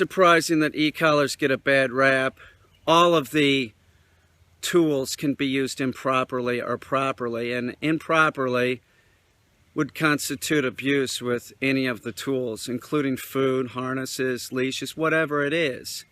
surprising that e-collars get a bad rap. All of the tools can be used improperly or properly, and improperly would constitute abuse with any of the tools, including food, harnesses, leashes, whatever it is.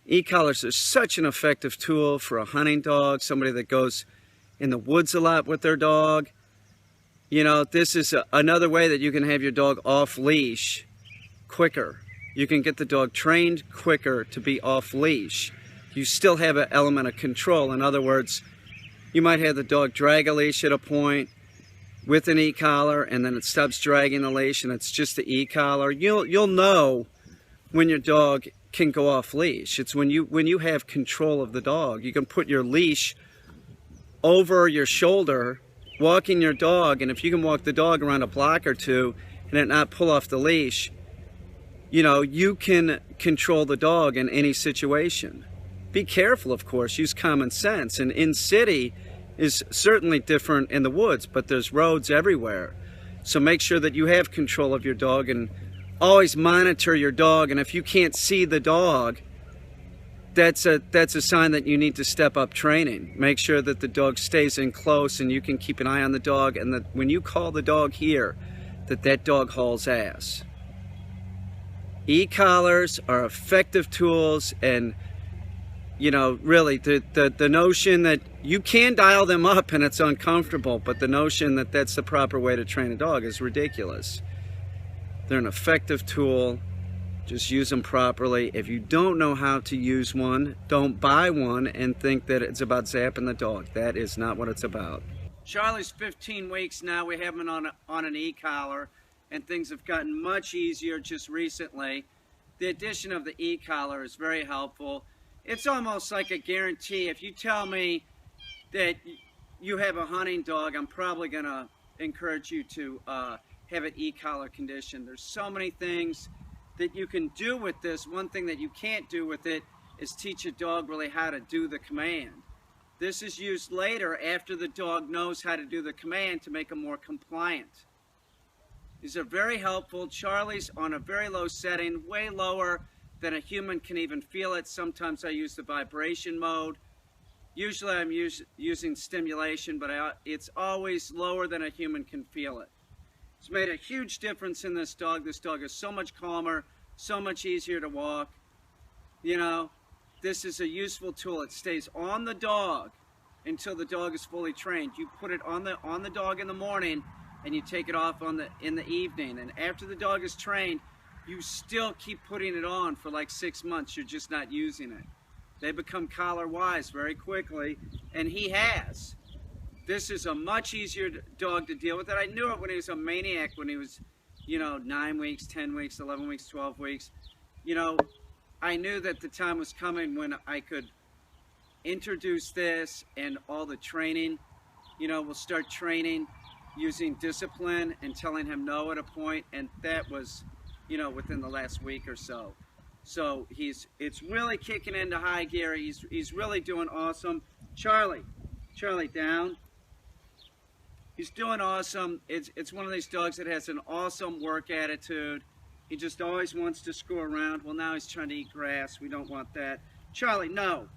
E-collars are such an effective tool for a hunting dog, somebody that goes in the woods a lot with their dog. You know, this is another way that you can have your dog off leash quicker. You can get the dog trained quicker to be off leash. You still have an element of control. In other words, you might have the dog drag a leash at a point with an e-collar, and then it stops dragging the leash and it's just the e-collar. You'll know when your dog can go off leash. It's when you have control of the dog. You can put your leash over your shoulder, walking your dog, and if you can walk the dog around a block or two and it not pull off the leash, you know, you can control the dog in any situation. Be careful, of course, use common sense. And in city is certainly different in the woods, but there's roads everywhere. So make sure that you have control of your dog and always monitor your dog. And if you can't see the dog, that's a sign that you need to step up training. Make sure that the dog stays in close and you can keep an eye on the dog, and that when you call the dog here, that dog hauls ass. E-collars are effective tools, and you know, really the notion that you can dial them up and it's uncomfortable, but the notion that that's the proper way to train a dog is ridiculous. They're an effective tool. Just use them properly. If you don't know how to use one, don't buy one and think that it's about zapping the dog. That is not what it's about. Charlie's 15 weeks now. We have him on an e-collar, and things have gotten much easier just recently. The addition of the e-collar is very helpful. It's almost like a guarantee. If you tell me that you have a hunting dog, I'm probably going to encourage you to have an e-collar condition. There's so many things that you can do with this. One thing that you can't do with it is teach a dog really how to do the command. This is used later after the dog knows how to do the command to make them more compliant. These are very helpful. Charlie's on a very low setting, way lower than a human can even feel it. Sometimes I use the vibration mode. Usually I'm using stimulation, but it's always lower than a human can feel it. It's made a huge difference in this dog. This dog is so much calmer, so much easier to walk. You know, this is a useful tool. It stays on the dog until the dog is fully trained. You put it on the dog in the morning, and you take it off in the evening. And after the dog is trained, you still keep putting it on for like 6 months. You're just not using it. They become collar wise very quickly, and he has. This is a much easier dog to deal with. And I knew it when he was a maniac, when he was, you know, 9 weeks, 10 weeks, 11 weeks, 12 weeks. You know, I knew that the time was coming when I could introduce this, and all the training, you know, we'll start training using discipline and telling him no at a point. And that was, you know, within the last week or so. So it's really kicking into high gear. He's really doing awesome. Charlie down. He's doing awesome. It's one of these dogs that has an awesome work attitude. He just always wants to screw around. Well, now he's trying to eat grass. We don't want that. Charlie, no.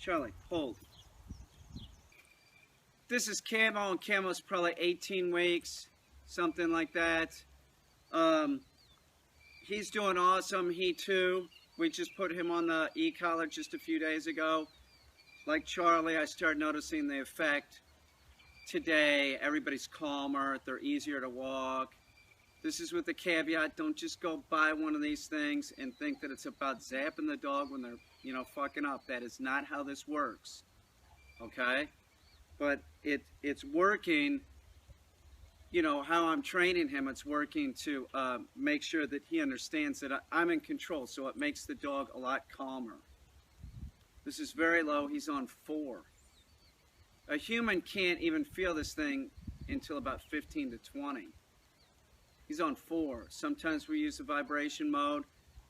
Charlie, hold. This is Camo, and Camo's probably 18 weeks, something like that. He's doing awesome. He too. We just put him on the e-collar just a few days ago. Like Charlie, I started noticing the effect today. Everybody's calmer. They're easier to walk. This is with the caveat, don't just go buy one of these things and think that it's about zapping the dog when they're, you know, fucking up. That is not how this works. Okay? But it's working, you know, how I'm training him. It's working to make sure that he understands that I'm in control. So it makes the dog a lot calmer. This is very low. He's on 4. A human can't even feel this thing until about 15 to 20. He's on 4. Sometimes we use the vibration mode.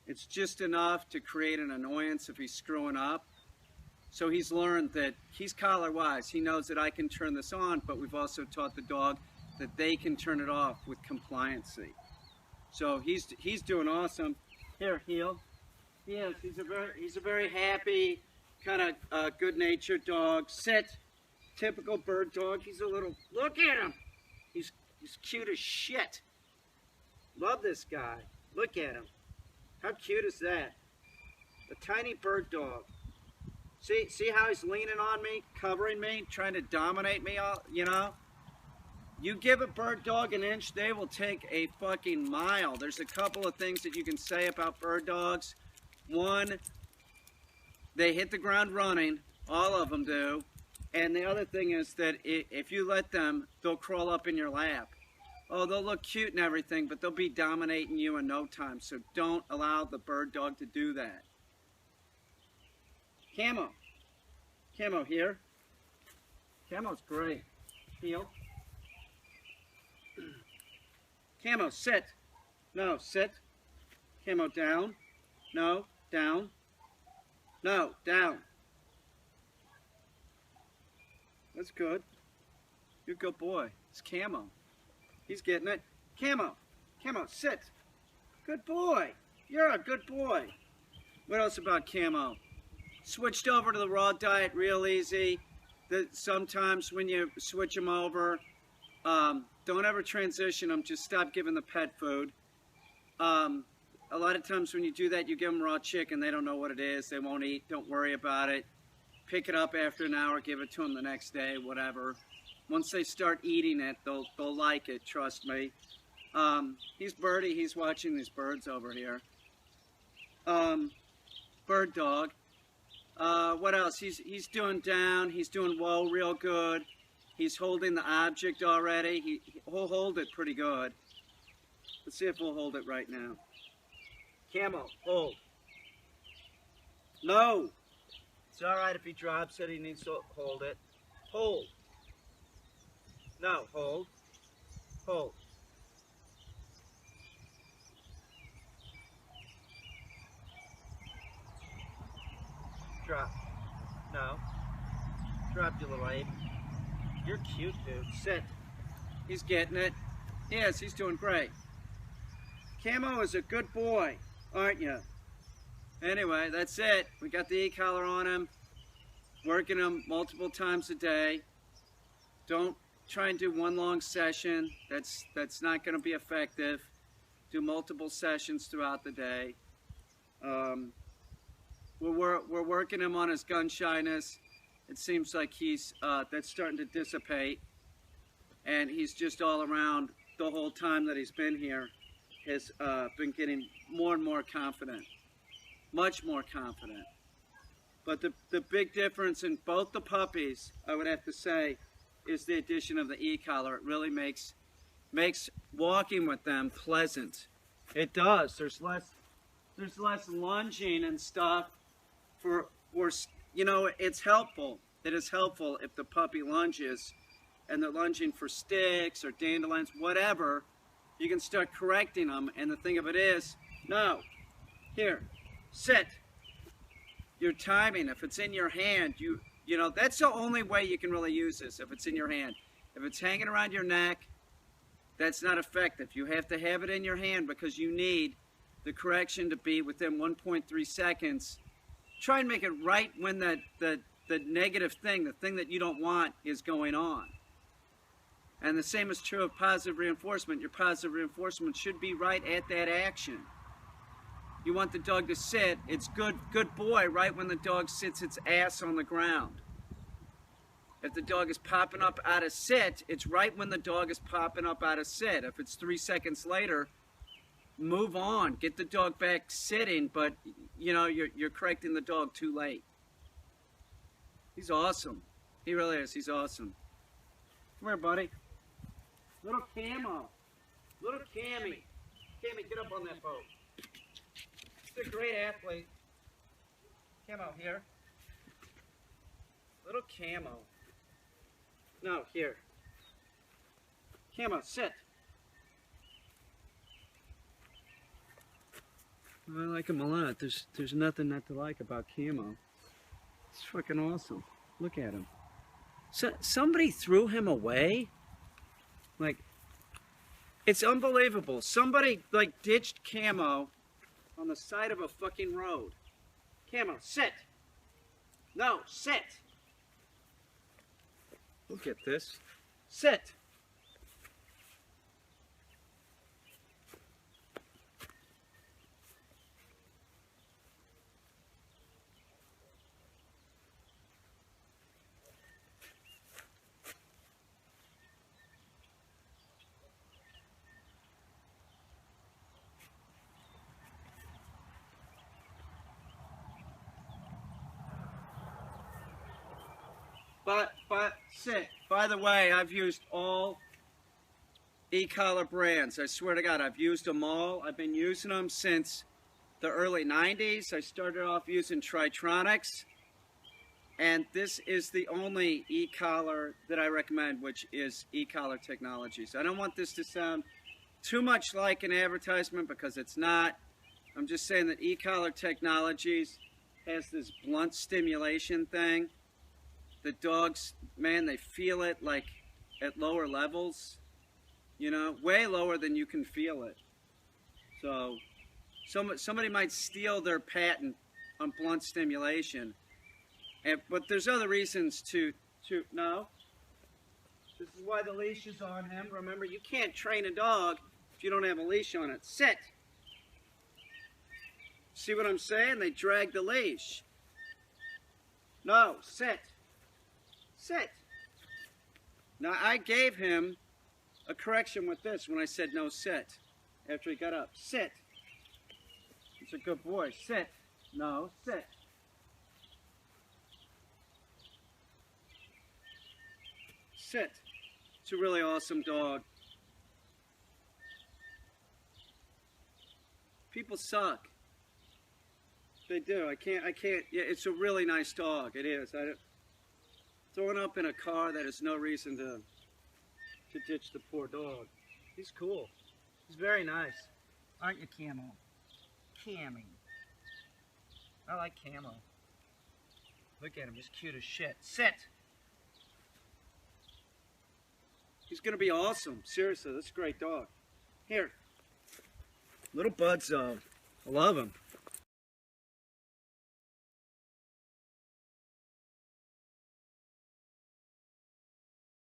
It's just enough to create an annoyance if he's screwing up. So he's learned that he's collar wise. He knows that I can turn this on, but we've also taught the dog that they can turn it off with compliancy. So he's doing awesome. Here, heel. Yes, he's a very happy, kind of good-natured dog. Sit. Typical bird dog. He's a little. Look at him. He's cute as shit. Love this guy. Look at him. How cute is that? A tiny bird dog. See how he's leaning on me, covering me, trying to dominate me, all, you know? You give a bird dog an inch, they will take a fucking mile. There's a couple of things that you can say about bird dogs. One, they hit the ground running. All of them do. And the other thing is that if you let them, they'll crawl up in your lap. Oh, they'll look cute and everything, but they'll be dominating you in no time. So don't allow the bird dog to do that. Camo. Camo here. Camo's great. Heel. Camo, sit. No, sit. Camo, down. No, down. No, down. That's good. You're a good boy. It's Camo. He's getting it. Camo. Camo, sit. Good boy. You're a good boy. What else about Camo? Switched over to the raw diet real easy. Sometimes when you switch them over, don't ever transition them. Just stop giving the pet food. A lot of times when you do that, you give them raw chicken. They don't know what it is. They won't eat. Don't worry about it. Pick it up after an hour. Give it to them the next day, whatever. Once they start eating it, they'll like it. Trust me. He's Birdie. He's watching these birds over here. Bird dog. What else? He's doing down. He's doing whoa real good. He's holding the object already. He'll hold it pretty good. Let's see if we'll hold it right now. Camo, hold. No. It's all right if he drops it. He needs to hold it. Hold. No, hold. Hold. Drop. No. Drop, you little ape. You're cute, dude. Sit. He's getting it. Yes, he's doing great. Camo is a good boy, aren't you? Anyway, that's it. We got the e-collar on him. Working him multiple times a day. Don't try and do one long session. That's not going to be effective. Do multiple sessions throughout the day. We're working him on his gun shyness. It seems like that's starting to dissipate, and he's just all around the whole time that he's been here has been getting more and more confident, much more confident. But the big difference in both the puppies, I would have to say, is the addition of the e-collar. It really makes walking with them pleasant. It does. There's less lunging and stuff. You know, it's helpful. It is helpful if the puppy lunges and they're lunging for sticks or dandelions, whatever. You can start correcting them. And the thing of it is, no, here, sit. Your timing, if it's in your hand, you know, that's the only way you can really use this, if it's in your hand. If it's hanging around your neck, that's not effective. You have to have it in your hand because you need the correction to be within 1.3 seconds. Try and make it right when the negative thing, the thing that you don't want, is going on. And the same is true of positive reinforcement. Your positive reinforcement should be right at that action. You want the dog to sit. It's good boy right when the dog sits its ass on the ground. If the dog is popping up out of sit, it's right when the dog is popping up out of sit. If it's 3 seconds later, move on. Get the dog back sitting, but you know, you're correcting the dog too late. He's awesome. He really is. He's awesome. Come here, buddy. Little Camo. Little Cammy. Cammy, get up on that boat. He's a great athlete. Camo, here. Little Camo. No, here. Camo, sit. I like him a lot. There's nothing not to like about Camo. It's fucking awesome. Look at him. So, somebody threw him away? Like, It's unbelievable. Somebody like ditched Camo on the side of a fucking road. Camo, sit. No, sit. Look at this. Sit. But sit. By the way, I've used all e-collar brands. I swear to God, I've used them all. I've been using them since the early 90s. I started off using Tritronics. And this is the only e-collar that I recommend, which is e-collar technologies. I don't want this to sound too much like an advertisement because it's not. I'm just saying that e-collar technologies has this blunt stimulation thing. The dogs, man, they feel it like at lower levels, you know, way lower than you can feel it. So somebody might steal their patent on blunt stimulation, but there's other reasons to no. This is why the leash is on him. Remember, you can't train a dog if you don't have a leash on it. Sit. See what I'm saying? They drag the leash. No, sit. Sit. Now, I gave him a correction with this when I said no, sit. After he got up. Sit. It's a good boy. Sit. No, sit. Sit. It's a really awesome dog. People suck. They do. I can't. Yeah, it's a really nice dog. It is. Throwing up in a car, that is no reason to ditch the poor dog. He's cool. He's very nice. Aren't you, Camo? Cammy. I like Camo. Look at him. He's cute as shit. Sit. He's going to be awesome. Seriously, that's a great dog. Here. Little Bud's, I love him.